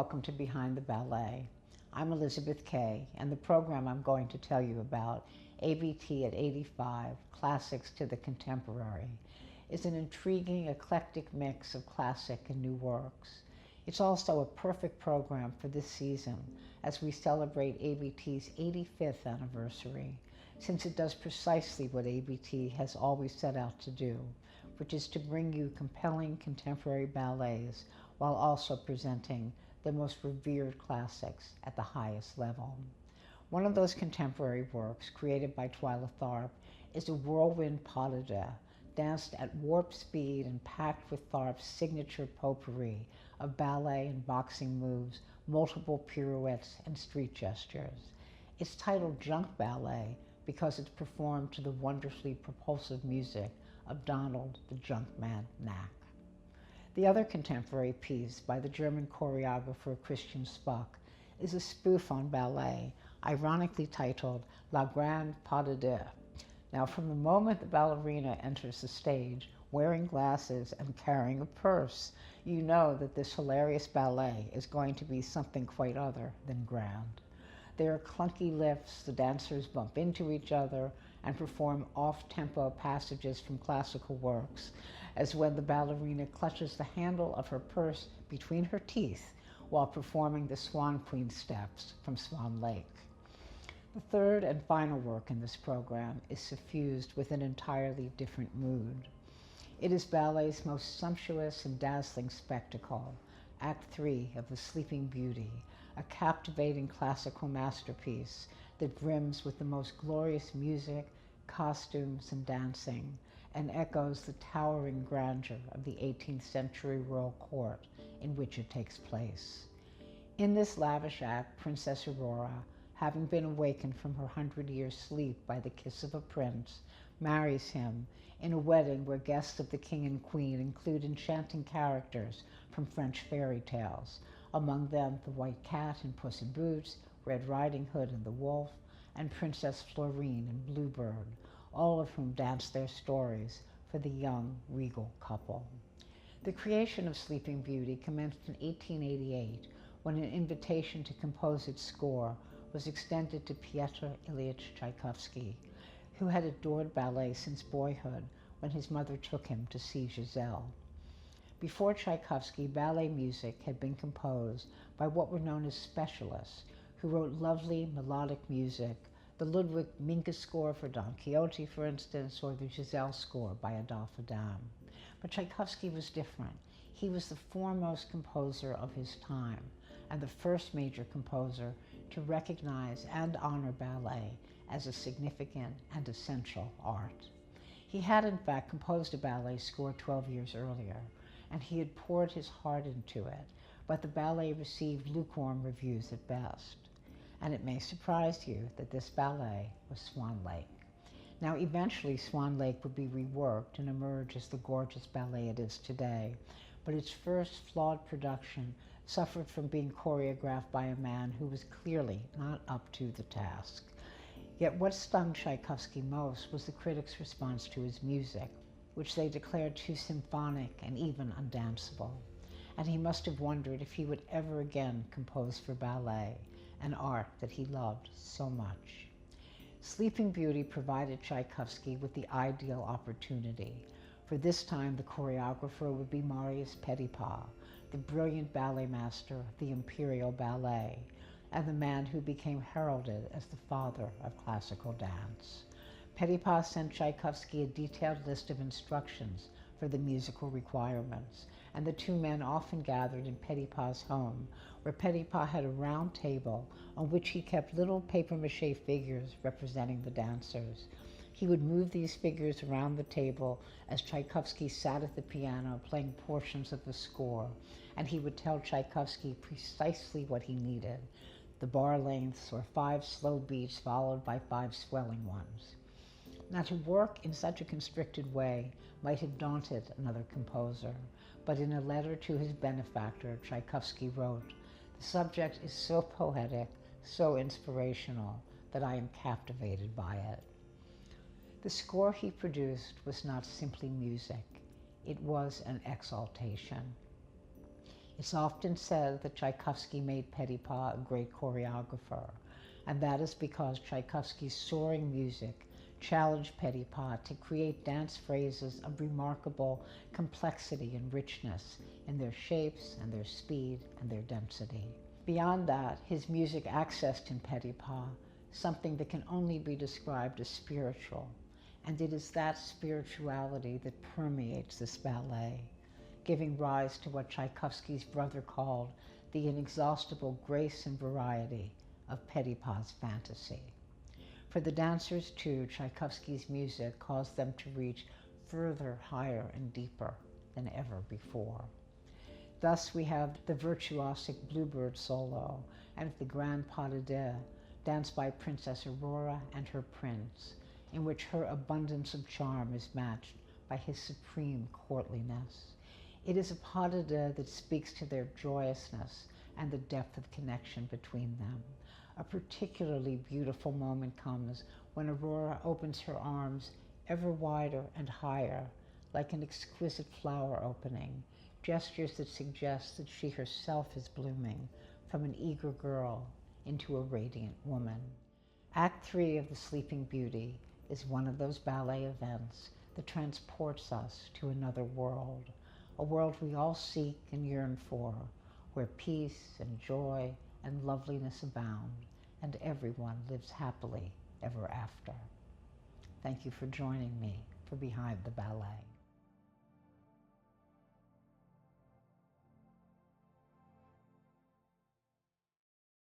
welcome to Behind the Ballet. I'm Elizabeth Kaye, and the program I'm going to tell you about, ABT at 85, Classics to the Contemporary, is an intriguing, eclectic mix of classic and new works. It's also a perfect program for this season as we celebrate ABT's 85th anniversary, since it does precisely what ABT has always set out to do, which is to bring you compelling contemporary ballets while also presenting the most revered classics at the highest level. One of those contemporary works, created by Twyla Tharp, is a whirlwind pas de deux, danced at warp speed and packed with Tharp's signature potpourri of ballet and boxing moves, multiple pirouettes, and street gestures. It's titled Junk Ballet because it's performed to the wonderfully propulsive music of Donald the Junkman Knack. The other contemporary piece by the German choreographer Christian Spuck is a spoof on ballet, ironically titled La Grande Pas de Deux. Now, from the moment the ballerina enters the stage, wearing glasses and carrying a purse, you know that this hilarious ballet is going to be something quite other than grand. There are clunky lifts, the dancers bump into each other, and perform off-tempo passages from classical works, as when the ballerina clutches the handle of her purse between her teeth while performing the Swan Queen steps from Swan Lake. The third and final work in this program is suffused with an entirely different mood. It is ballet's most sumptuous and dazzling spectacle, Act 3 of The Sleeping Beauty, a captivating classical masterpiece that brims with the most glorious music, costumes, and dancing, and echoes the towering grandeur of the 18th century royal court in which it takes place. In this lavish act, Princess Aurora, having been awakened from her 100-year sleep by the kiss of a prince, marries him in a wedding where guests of the king and queen include enchanting characters from French fairy tales, among them the White Cat in Puss in Boots, Red Riding Hood and the Wolf, and Princess Florine and Bluebird, all of whom dance their stories for the young regal couple. The creation of Sleeping Beauty commenced in 1888 when an invitation to compose its score was extended to Pyotr Ilyich Tchaikovsky, who had adored ballet since boyhood when his mother took him to see Giselle. Before Tchaikovsky, ballet music had been composed by what were known as specialists, who wrote lovely melodic music, the Ludwig Minka score for Don Quixote, for instance, or the Giselle score by Adolphe Adam. But Tchaikovsky was different. He was the foremost composer of his time, and the first major composer to recognize and honor ballet as a significant and essential art. He had, in fact, composed a ballet score 12 years earlier, and he had poured his heart into it, but the ballet received lukewarm reviews at best. And it may surprise you that this ballet was Swan Lake. Now, eventually, Swan Lake would be reworked and emerge as the gorgeous ballet it is today, but its first flawed production suffered from being choreographed by a man who was clearly not up to the task. Yet what stung Tchaikovsky most was the critics' response to his music, which they declared too symphonic and even undanceable. And he must have wondered if he would ever again compose for ballet, an art that he loved so much. Sleeping Beauty provided Tchaikovsky with the ideal opportunity, for this time the choreographer would be Marius Petipa, the brilliant ballet master of the Imperial Ballet, and the man who became heralded as the father of classical dance. Petipa sent Tchaikovsky a detailed list of instructions for the musical requirements, and the two men often gathered in Petipa's home, where Petipa had a round table on which he kept little papier-mâché figures representing the dancers. He would move these figures around the table as Tchaikovsky sat at the piano playing portions of the score, and he would tell Tchaikovsky precisely what he needed, the bar lengths or 5 slow beats followed by 5 swelling ones. Now, to work in such a constricted way might have daunted another composer, but in a letter to his benefactor, Tchaikovsky wrote, "The subject is so poetic, so inspirational, that I am captivated by it." The score he produced was not simply music, it was an exaltation. It's often said that Tchaikovsky made Petipa a great choreographer, and that is because Tchaikovsky's soaring music challenged Petipa to create dance phrases of remarkable complexity and richness in their shapes and their speed and their density. Beyond that, his music accessed in Petipa something that can only be described as spiritual, and it is that spirituality that permeates this ballet, giving rise to what Tchaikovsky's brother called the inexhaustible grace and variety of Petipa's fantasy. For the dancers, too, Tchaikovsky's music caused them to reach further, higher, and deeper than ever before. Thus, we have the virtuosic Bluebird solo and the Grand Pas de Deux, danced by Princess Aurora and her prince, in which her abundance of charm is matched by his supreme courtliness. It is a pas de deux that speaks to their joyousness and the depth of connection between them. A particularly beautiful moment comes when Aurora opens her arms ever wider and higher, like an exquisite flower opening, gestures that suggest that she herself is blooming from an eager girl into a radiant woman. Act 3 of The Sleeping Beauty is one of those ballet events that transports us to another world, a world we all seek and yearn for, where peace and joy and loveliness abound, and everyone lives happily ever after. Thank you for joining me for Behind the Ballet.